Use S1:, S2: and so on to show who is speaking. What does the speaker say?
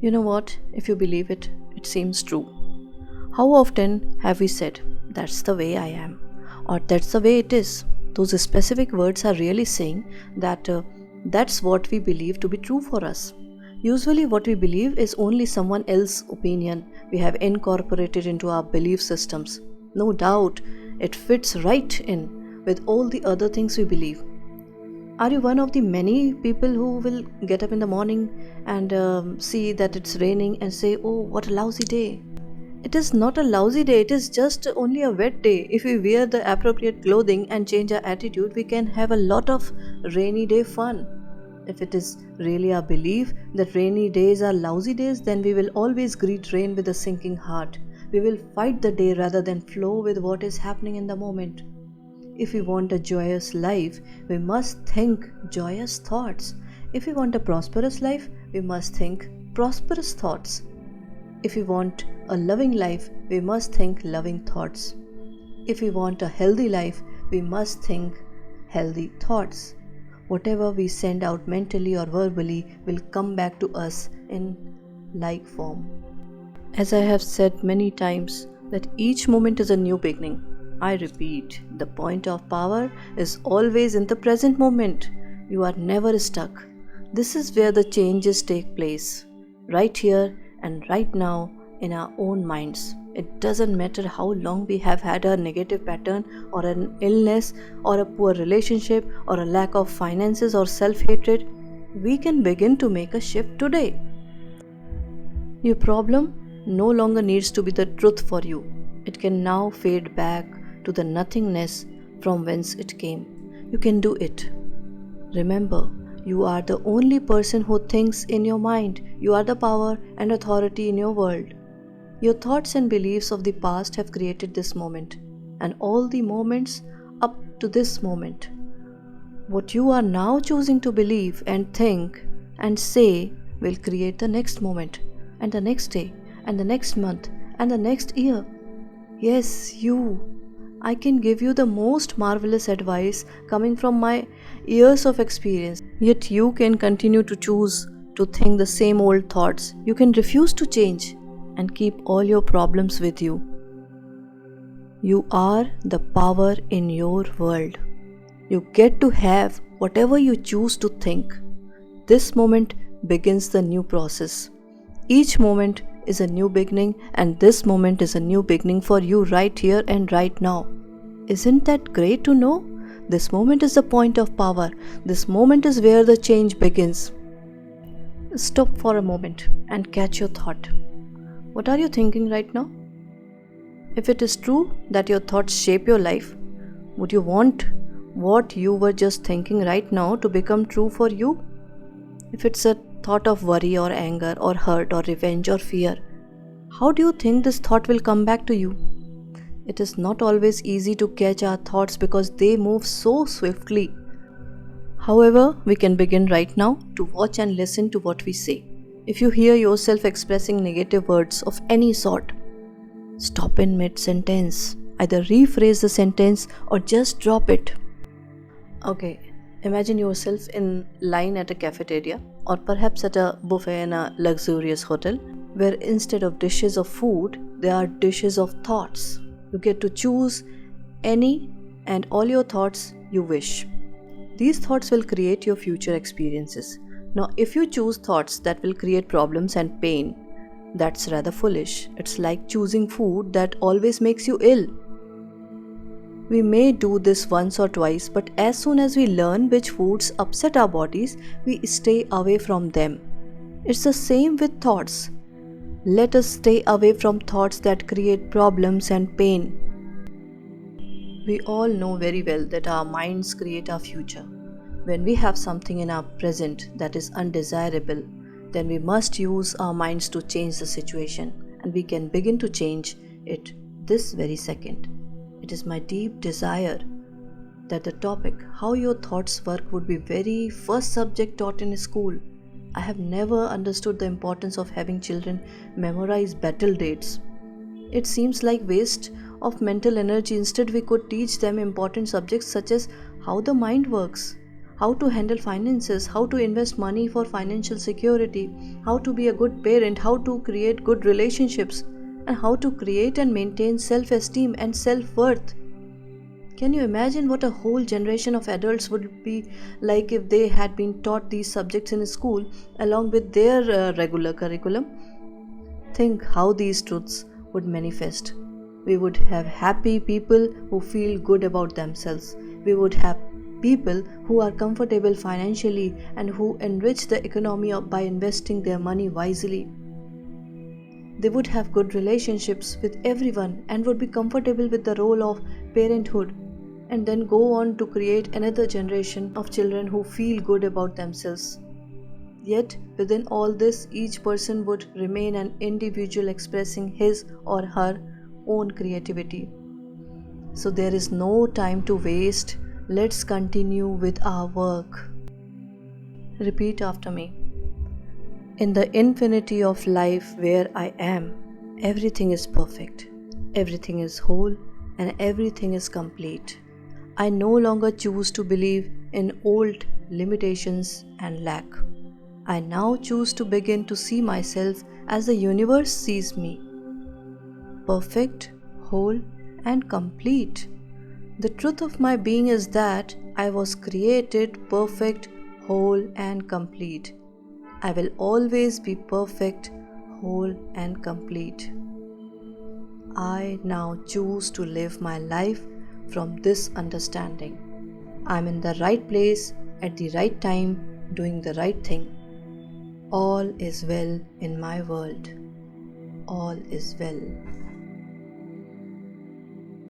S1: You know what? If you believe it, it seems true. How often have we said, "That's the way I am," or "That's the way it is"? Those specific words are really saying that that's what we believe to be true for us. Usually, what we believe is only someone else's opinion we have incorporated into our belief systems. No doubt, it fits right in with all the other things we believe. Are you one of the many people who will get up in the morning and see that it's raining and say, "Oh, what a lousy day"? It is not a lousy day, it is just only a wet day. If we wear the appropriate clothing and change our attitude, we can have a lot of rainy day fun. If it is really our belief that rainy days are lousy days, then we will always greet rain with a sinking heart. We will fight the day rather than flow with what is happening in the moment. If we want a joyous life, we must think joyous thoughts. If we want a prosperous life, we must think prosperous thoughts. If we want a loving life, we must think loving thoughts. If we want a healthy life, we must think healthy thoughts. Whatever we send out mentally or verbally will come back to us in like form. As I have said many times, that each moment is a new beginning. I repeat, the point of power is always in the present moment. You are never stuck. This is where the changes take place, right here and right now in our own minds. It doesn't matter how long we have had a negative pattern or an illness or a poor relationship or a lack of finances or self hatred, we can begin to make a shift today. Your problem no longer needs to be the truth for you. It can now fade back to the nothingness from whence it came. You can do it. Remember, you are the only person who thinks in your mind. You are the power and authority in your world. Your thoughts and beliefs of the past have created this moment, and all the moments up to this moment. What you are now choosing to believe and think and say will create the next moment, and the next day, and the next month, and the next year. Yes, you. I can give you the most marvelous advice coming from my years of experience. Yet you can continue to choose to think the same old thoughts. You can refuse to change and keep all your problems with you. You are the power in your world. You get to have whatever you choose to think. This moment begins the new process. Each moment is a new beginning, and this moment is a new beginning for you right here and right now. Isn't that great to know? This moment is the point of power. This moment is where the change begins. Stop for a moment and catch your thought. What are you thinking right now? If it is true that your thoughts shape your life, would you want what you were just thinking right now to become true for you? If it's a thought of worry or anger or hurt or revenge or fear, how do you think this thought will come back to you? It is not always easy to catch our thoughts because they move so swiftly. However, we can begin right now to watch and listen to what we say. If you hear yourself expressing negative words of any sort, stop in mid sentence. Either rephrase the sentence or just drop it. Okay, imagine yourself in line at a cafeteria or perhaps at a buffet in a luxurious hotel where instead of dishes of food, there are dishes of thoughts. You get to choose any and all your thoughts you wish. These thoughts will create your future experiences. Now, if you choose thoughts that will create problems and pain, that's rather foolish. It's like choosing food that always makes you ill. We may do this once or twice, but as soon as we learn which foods upset our bodies, we stay away from them. It's the same with thoughts. Let us stay away from thoughts that create problems and pain. We all know very well that our minds create our future. When we have something in our present that is undesirable, then we must use our minds to change the situation, and we can begin to change it this very second. It is my deep desire that the topic how your thoughts work would be very first subject taught in school. I have never understood the importance of having children memorize battle dates. It seems like waste of mental energy. Instead, we could teach them important subjects such as how the mind works, how to handle finances, how to invest money for financial security, how to be a good parent, how to create good relationships, and how to create and maintain self esteem and self worth. Can you imagine what a whole generation of adults would be like if they had been taught these subjects in school along with their regular curriculum? Think how these truths would manifest. We would have happy people who feel good about themselves. We would have people who are comfortable financially and who enrich the economy by investing their money wisely. They would have good relationships with everyone and would be comfortable with the role of parenthood, and then go on to create another generation of children who feel good about themselves. Yet, within all this, each person would remain an individual expressing his or her own creativity. So, there is no time to waste. Let's continue with our work. Repeat after me. In the infinity of life where I am, everything is perfect, everything is whole, and everything is complete. I no longer choose to believe in old limitations and lack. I now choose to begin to see myself as the universe sees me, perfect, whole, and complete. The truth of my being is that I was created perfect, whole, and complete. I will always be perfect, whole, and complete. I now choose to live my life from this understanding. I'm in the right place at the right time, doing the right thing. All is well in my world. All is well.